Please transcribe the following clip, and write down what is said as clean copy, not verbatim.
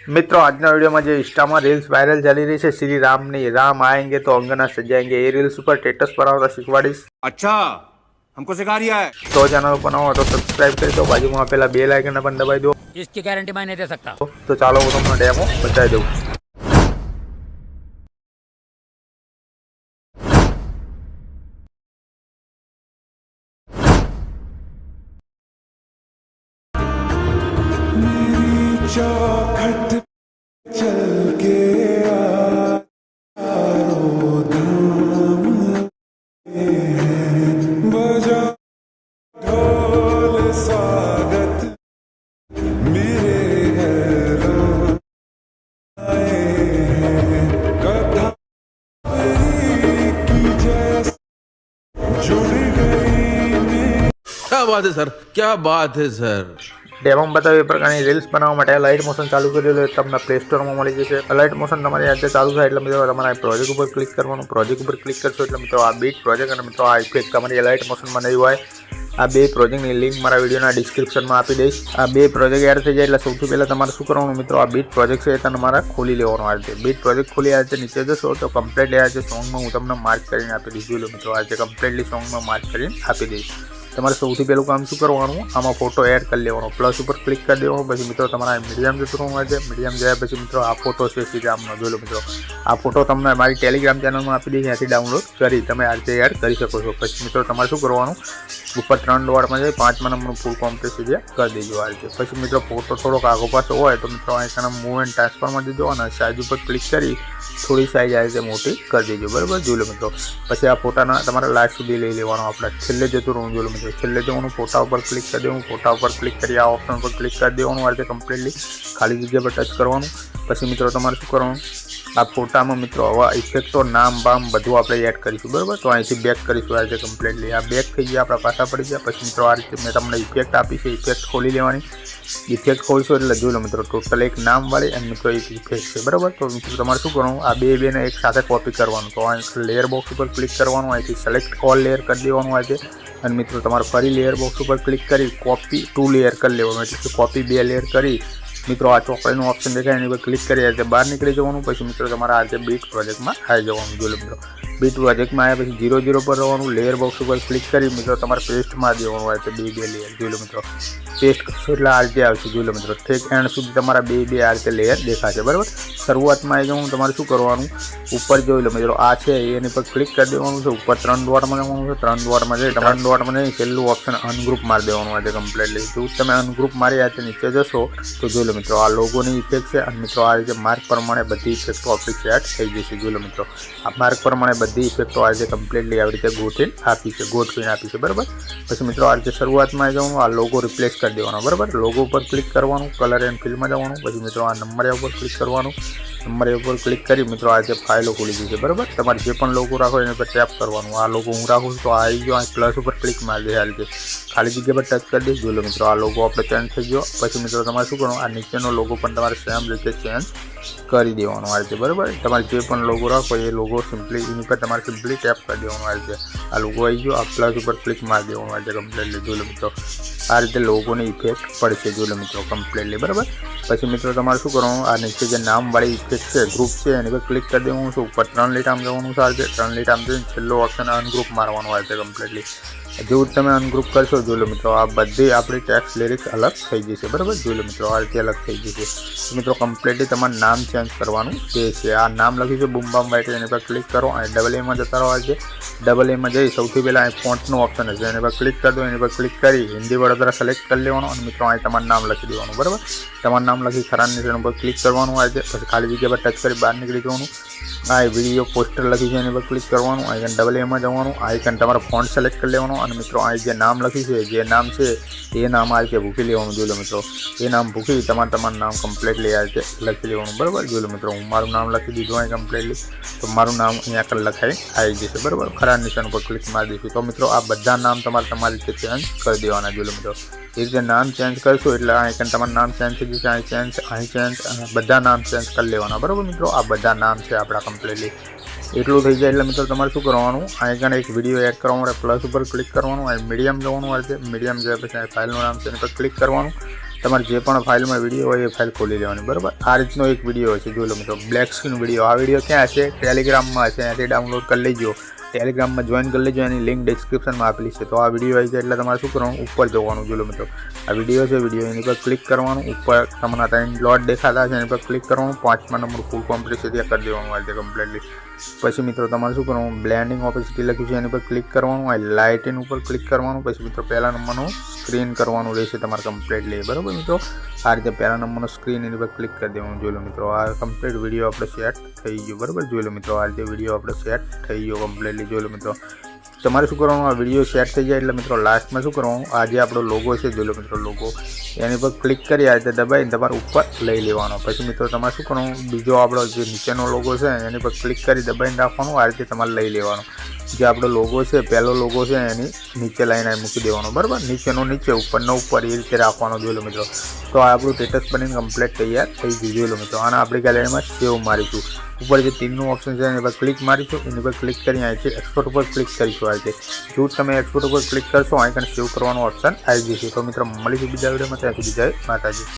मित्रों आज वीडियो में जो इंस्टा में रील्स वायरल चली रही है श्री राम ने राम आएंगे तो अंगना सजाएंगे ये रील्स पर स्टेटस बनावता शिखवाड़ीश। अच्छा हमको सिखा रिया है। तो चैनल बनाओ तो सब्सक्राइब कर दो, बाजू में पेला बेल आइकन अपन दबाई दो। इसकी गारंटी मैं नहीं दे सकता। तो चलो वो तुमने डेमो बताई दो। चौखट चल के आरो धाम बजा ढोल स्वागत मेरे घर आए हैं कथा की जैसे जुड़ गई। क्या बात है सर, क्या बात है सर। डेमो में बताओ प्रकार रील्स बनावा लाइट मोशन चालू कर तमने प्ले स्टोर में मिली जैसे। लाइट मोशन तमारी आज चालू थाय एटले मित्रों तमारे प्रोजेक्ट पर क्लिक करवानुं। प्रोजेक्ट पर क्लिक करशो एटले मित्रों आ बीट प्रोजेक्ट अने मित्रों आ इफेक्ट तमारी लाइट मोशन में नहीं होय। आ बे प्रोजेक्टनी लिंक मारा विडियोना डिस्क्रिप्शन में आपी दईश। आ बे प्रोजेक्ट एड थई जाय एटले सौथी पहेला तमारे शुं करवानुं मित्रों आ बीट प्रोजेक्ट छे तमारे खोली लेवानुं। आ रीते बीट प्रोजेक्ट खोली आ रीते नीचे जशो तो कम्प्लीटली आ रीते सॉन्ग में हूँ तमने मार्क करीने आपी दईश। जोई लो मित्रों आ रीते कम्प्लीटली सॉन्ग में मार्क करीने आपी दईश। तमारे सौथी पहलू काम शुं करवानुं आमां फोटो एड कर लेवानो। प्लस पर क्लिक कर देवानुं। पछी मित्रों तमारे मीडियम जतुं रहवानुं छे। मीडियम जया पछी मित्रों आ फोटो छे श्री रामनो। जोई लो मित्रों आ फोटो तमने मारी टेलिग्राम चेनल में आपी दईश, त्यांथी डाउनलॉड करी तमे आ रीते एड करी शको छो। पछी मित्रों तमारे शुं करवानुं ऊपर 3 डॉट में जाई 5 नंबर फूल कॉम्प्लेक्स एरिया कर दीजो आ रीते। पछी मित्रों फोटो थोड़ोक आगो पाछो होय तो मित्रों आ मूव एंड ट्रांसफर में दीजो अने साइज पर क्लिक करी थोड़ी साइज आ रीते मोटी कर दीजो। बराबर जोई लो मित्रों पछी आ फोटाना तमारे लास्ट सुधी लई लेवानो। आपणे छेल्ले जतुं रहવું। जोई लो मित्रों छेल्ले जवानुं फोटा पर क्लिक कर देवानुं। फोटा पर क्लिक करी आ ऑप्शन पर क्लिक कर देवानुं। आ रीते कम्प्लीटली खाली जग्या पर टच करवानुं। पछी मित्रों तमारे शुं करवानुं आ फोटा में मित्रों हवा इफेक्टो नाम बाम बधुं आपणे एड करीशुं। बराबर तो अहींथी बेक करीशुं। आ रीते कम्प्लीटली आ बेक थई गया आपणा पाछा पड़ी गया। पछी मित्रों आ रीते मैं तमने इफेक्ट आपी छे इफेक्ट खोली लेवानी। इफेक्ट खोलशो एटले जोई लो मित्रों टोटल एक नाम वाली अने मित्रों एक इफेक्ट छे। बराबर तो मित्रों तमारे शुं करवानुं आ बे ने एक साथे कॉपी करवानुं। तो आ लेयर बॉक्स पर क्लिक करवानुं। अहींथी सिलेक्ट ऑल लेयर कर देवानुं। आ रीते अने मित्रों तमारे फरी लेयर बॉक्स पर क्लिक करी कॉपी 2 लेयर कर लेवानुं। एटले कॉपी 2 लेयर करी मित्रों आ चौकड़ीनुं ऑप्शन देखाय एनी पर क्लिक करी आ रीते बहार निकली जवानुं। पछी मित्रों तमारे आ रीते बीट प्रोजेक्ट में आई जवानुं। जोई लो मित्रों बीट प्रोजेक्ट में आया पछी 0 पर रहवानुं। लेयर बॉक्स पर क्लिक करी मित्रों तमारे पेस्ट में देवानुं। आ रीते 2 लेयर जोई लो मित्रों पेस्ट करशो एटले आ रीते आवशे। जोई लो मित्रों ठेक एंड सुधी तमारा 2 आ रीते लेयर देखाशे। बराबर शरूआत में आई जवानुं। तमारे शुं करवानुं ऊपर जोई लो मित्रों आ छे एनी पर क्लिक कर देवानुं छे। ऊपर 3 डॉट में जवानुं छे। 3 डॉट में जई 3 डॉट में जई छेल्लुं ऑप्शन अनग्रुप मारी देवानुं। आ रीते कम्प्लीटली जो तमे अनग्रुप मारी आ रीते नीचे जशो तो जोई लो मित्रों आ लोगोनी इफेक्ट है। मित्रों आ रीते मार्क प्रमाणे बधी इफेक्टो आपणी सेट थई जशे। जोई लो मित्रों आ मार्क प्रमाणे बधी इफेक्टो आ रीते कम्प्लीटली आ रीते गोठवीने आपी छे। बराबर पछी मित्रों आ रीते शरूआत में आई जवानुं। आ लोगो रिप्लेस कर देवानो। बराबर लोगो पर क्लिक करवानुं। कलर एंड फिल में जवानुं। पछी मित्रों आ नंबर पर क्लिक करवानुं। नंबर पर क्लिक करी मित्रों आ रीते फाइलो खोली जशे। बराबर तमारे जे पण लोगो राखो एनी पर टैप करवानुं। आ लोगो हूँ राखुं तो आई गयो। आ प्लस पर क्लिक मारी दे। आ रीते खाली जग्या पर टच कर दे। जोई लो मित्रों आ लोगो आपणे चेन्ज थई गयो। पछी मित्रों तमारे शुं करवानुं आ नीचेनो लोगो पण तमारे सेम रीते चेन्ज करी देवानुं। आ रीते बराबर तमारे जे पण लोगो राखो ए लोगो सिम्पली एनी पर तमारे सिम्पली टैप कर देवानुं। आ रीते आ लोगो आई गयो। आ प्लस पर क्लिक मारी देवानुं। आ रीते कम्प्लीटली जोई लो मित्रों आ रीते लोगोनी इफेक्ट पड़शे। जोई लो मित्रों कम्प्लीटली बराबर पछी मित्रों तमारे शुं करवानुं आ नीचे जे नाम वाली इफेक्ट छे ग्रुप छे एनी पर क्लिक कर देवानुं छे। ऊपर 3 લીટામાં જવાનું છે। આ રીતે 3 લીટામાં જઈને છેલ્લો ઓપ્શન અનગ્રુપ મારવાનો હોય છે કમ્પ્લીટલી। જેવું તમે અનગ્રુપ કરશો જોઈ લો મિત્રો આ બધી આપણી ટેક્સ્ટ લિરિક્સ અલગ થઈ જશે। બરાબર જોઈ લો મિત્રો આ રીતે અલગ થઈ જશે। તો મિત્રો કમ્પ્લીટલી તમારે નામ ચેન્જ કરવાનું જે છે। આ નામ લખ્યું છે બૂમ બામ વાઇટ એની પર ક્લિક કરો અને ડબલ એમાં જતા રહો છે। ડબલ એમાં જઈ સૌથી પહેલાં અહીં ફોન્ટનું ઓપ્શન હશે એની પર ક્લિક કરી દો। એની પર ક્લિક કરી હિન્દી વડોદરા સિલેક્ટ કરી લેવાનું અને મિત્રો અહીં તમારું નામ લખી દેવાનું। બરાબર તમારું નામ લખી ખરા નિશાન પર ક્લિક કરવાનું આવે છે। પછી ખાલી જગ્યા પર ટચ કરી બહાર નીકળી જવાનું। આ વિડીયો પોસ્ટર લખી છે એની પર ક્લિક કરવાનું। આઈકન ડબલ એમાં જવાનું। આઈકન તમારો ફોન્ટ સિલેક્ટ કરી લેવાનું અને મિત્રો આ જે નામ લખ્યું છે જે નામ છે એ નામ આ રીતે ભૂકી લેવાનું। જોઈ લો મિત્રો એ નામ ભૂકી તમારું નામ કમ્પ્લીટલી આ રીતે લખી લેવાનું। બરાબર જોઈ લો મિત્રો હું મારું નામ લખી દીધું અહીં કમ્પ્લીટલી તો મારું નામ અહીંયા આગળ લખાઈ આવી જશે। બરાબર ખરા નિશાન ઉપર ક્લિક મારી દઈશું તો મિત્રો આ બધા નામ તમારી રીતે ચેન્જ કરી દેવાના। જોઈ લો મિત્રો એ રીતે નામ ચેન્જ કરશો એટલે આઈકન તમારું નામ ચેન્જ થઈ જશે। અહીં ચેન્જ અને બધા નામ ચેન્જ કરી લેવાના। બરાબર મિત્રો આ બધા નામ છે આપણા કમ્પ્લીટલી એટલું થઈ જાય એટલે મિત્રો તમારે શું કરવાનું આઈકન એક વિડીયો એડ કરવા માટે પ્લસ ઉપર ક્લિક કરવાનું। આ મીડિયમ જવાનું આ રીતે મીડિયમ જાય પછી ફાઇલનું નામ છે એની પર ક્લિક કરવાનું। તમારે જે પણ ફાઇલમાં વિડીયો હોય એ ફાઇલ ખોલી લેવાની, બરાબર. આ રીતનો એક વિડીયો હશે, જોઈ લો મિત્રો, બ્લેક સ્ક્રીન વિડીયો. આ વિડીયો ક્યાં હશે? ટેલિગ્રામમાં હશે, ત્યાંથી ડાઉનલોડ કરી લેજો, ટેલિગ્રામમાં જોઈન કરી લેજો, એની લિંક ડિસ્ક્રિપ્શનમાં આપેલી છે. તો આ વિડીયો આવી જાય એટલે તમારે શું કરવાનું? ઉપર જવાનું. જોઈ લો મિત્રો, આ વિડીયો છે, વિડીયો એની પર ક્લિક કરવાનું. ઉપર તમારા 3 ડોટ દેખાતા છે, એની પર ક્લિક કરવાનું. 5મા નંબર ફૂલ કોમ્પ્લીટ છે ત્યાં કરી દેવાનું આ રીતે કમ્પ્લીટલી. પછી મિત્રો તમારે શું કરવાનું? બ્લેન્ડિંગ ઓપેસિટી લખ્યું છે એની પર ક્લિક કરવાનું. આ લાઇટિંગ ઉપર ક્લિક કરવાનું. પછી મિત્રો પહેલા નંબરનું સ્ક્રીન કરવાનું રહેશે તમારે કમ્પ્લીટલી, બરાબર મિત્રો. આ રીતે પહેલા નંબરનો સ્ક્રીન એની પર ક્લિક કરી દેવાનું. જોઈ લો મિત્રો, આ કમ્પ્લીટ વિડીયો આપણે સેટ થઈ ગયો, બરાબર. જોઈ લો મિત્રો, આ રીતે વિડીયો આપણે સેટ થઈ ગયો કમ્પ્લીટલી. જોઈ લો મિત્રો, તમારે શું કરવાનું? આ વિડીયો સેટ થઈ જાય એટલે મિત્રો લાસ્ટમાં શું કરવાનું? આ જે આપણો લોગો છે, જોઈ લો મિત્રો, લોગો એની પર ક્લિક કરી આ રીતે દબાવીને તમારે ઉપર લઈ લેવાનો. પછી મિત્રો તમારે શું કરવાનું? બીજો આપણો જે નીચેનો લોગો છે એની પર ક્લિક કરી દબાવીને રાખવાનું. આ રીતે તમારે લઈ લેવાનો. જે આપણો લોગો છે, પહેલો લોગો છે, એની નીચે લાઈને મૂકી દેવાનો, બરાબર. નીચેનો નીચે, ઉપરનો ઉપર, એ રીતે રાખવાનો. જોઈ લો મિત્રો, તો આ આપણું સ્ટેટસ બનીને કમ્પ્લીટ તૈયાર થઈ ગયું. જોઈ લો મિત્રો, આને આપણે ગેલેરીમાં સેવ મારીશું. ઉપર જે તીરનું ઓપ્શન છે એની પર ક્લિક મારીશું. એની પર ક્લિક કરી અહીં છે એક્સપોર્ટ ઉપર ક્લિક કરીશું. આ રીતે જો તમે એક્સપોર્ટ ઉપર ક્લિક કરશો અહીં સેવ કરવાનો ઓપ્શન આવી જશે. તો મિત્રો મળીશું બીજા વિડીયોમાં. ત્યાં સુધી જય માતાજી.